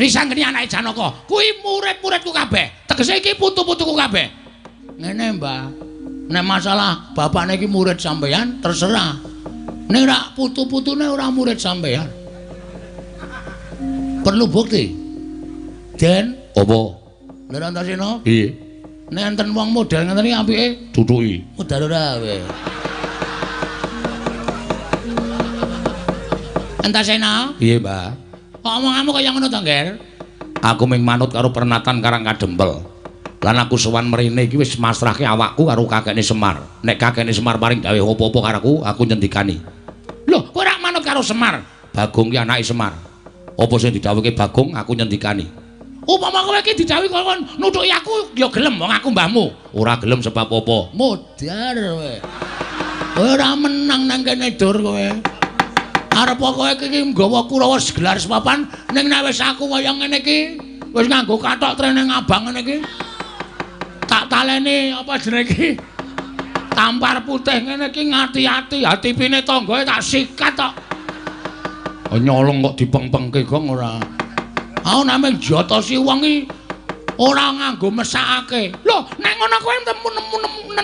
Srisanggeni anake Janaka. Kuwi murid-muridku kabeh. Tegese iki putu-putuku kabeh. Ngene, Mbah. Nek masalah bapakne iki murid sampeyan terserah. Nek ora putu-putune ora murid sampeyan. Perlu bukti. Den, apa? Lha Antasena? Piye? Nek enten wong model ngeten iki apike duduki. Modal ora kowe. Antasena? Piye, Mbah? Omonganmu kaya ngono to, Nger? Aku ming manut karo pernatan Karang Kadempel. Lan aku sowan mrene iki wis masrahke awakku karo kakekne Semar. Nek kakekne Semar paring dawuh apa-apa karo aku nyendikani. Lho, kowe ora manut karo Semar? Bagong ki anake Semar. Apa sing didhawuhke Bagong aku nyendikani. Upama kowe iki didhawuhi kon nutuki aku ya gelem wong aku mbahmu. Ora gelem sebab apa? Modar kowe. Kowe ora menang nang kene dur kowe. Arep kowe iki nggawa Kurawa segelar sepapan ning nek wis aku kaya ngene iki wis nganggo kathok trene abang ngene iki tak taleni apa jenenge iki tampar putih ngene iki ngati-ati hatipine tanggae tak sikat tok nyolong kok dipeng-pengke gong ora nek jotosi wong iki ora nganggo mesakake lho nek ngono kowe nemu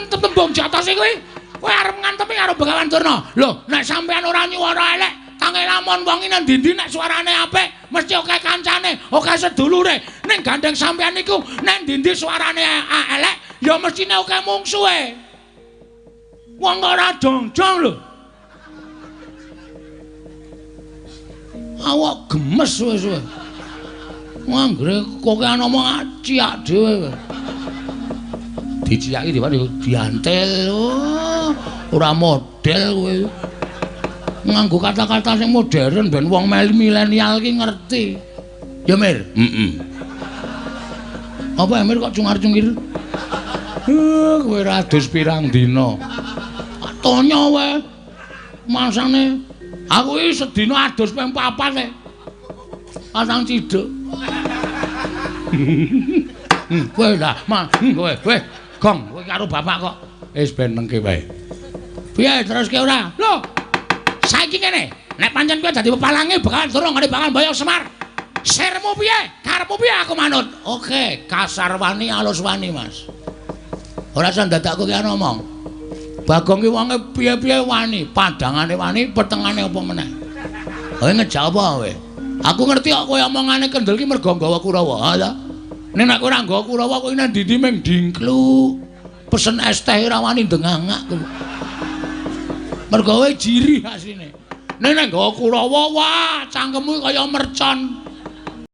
tembung jotosi kowe kowe arep ngantemi karo Begawan Durna. Lho, nek sampean ora nyuwara elek, tangi lamun wong iki nang ndi-ndi nek suarane apik, mesti oke kancane, oke sedulure. Ning gandeng sampean iku nek ndi-ndi suarane elek, ya mestine oke mungsuhe. Wong ora jongjong lho. Awak gemes wis. Anggere kowe ngomong ciak dhewe. Diciaki diwani diantel ora model kowe nganggo kata-kata sing modern ben wong milenial iki ngerti ya Mir apa Mir kok cungar-cungir kowe rados pirang dina tonya wae masane aku iki sedina adus ping 4 e pasang ciduk kowe lah kowe Gong, kowe karo bapak kok wis ben mengke wae. Piye teruske ora? Lho. Saiki ngene, nek pancen kowe dadi pepalange bakal durung ngene bakal mboyong Semar. Sirmu piye? Karepmu piye aku manut? Oke, kasar wani alus wani, Mas. Ora usah dadakku ki ngomong. Bagong ki wonge piye-piye wani, padangane wani, petengane apa meneh. Kowe ngejawab kowe. Aku ngerti kok kowe omongane kendel ki mergo nggawa Kurawa, ha. Nek nek ora nggawa Kurawa kowe nang ndi ming dingklu. Pesen es teh ora wani ndengangak kowe. Mergo kowe jiri asline. Nek nek nggawa Kurawa wah cangkemmu kaya mercon.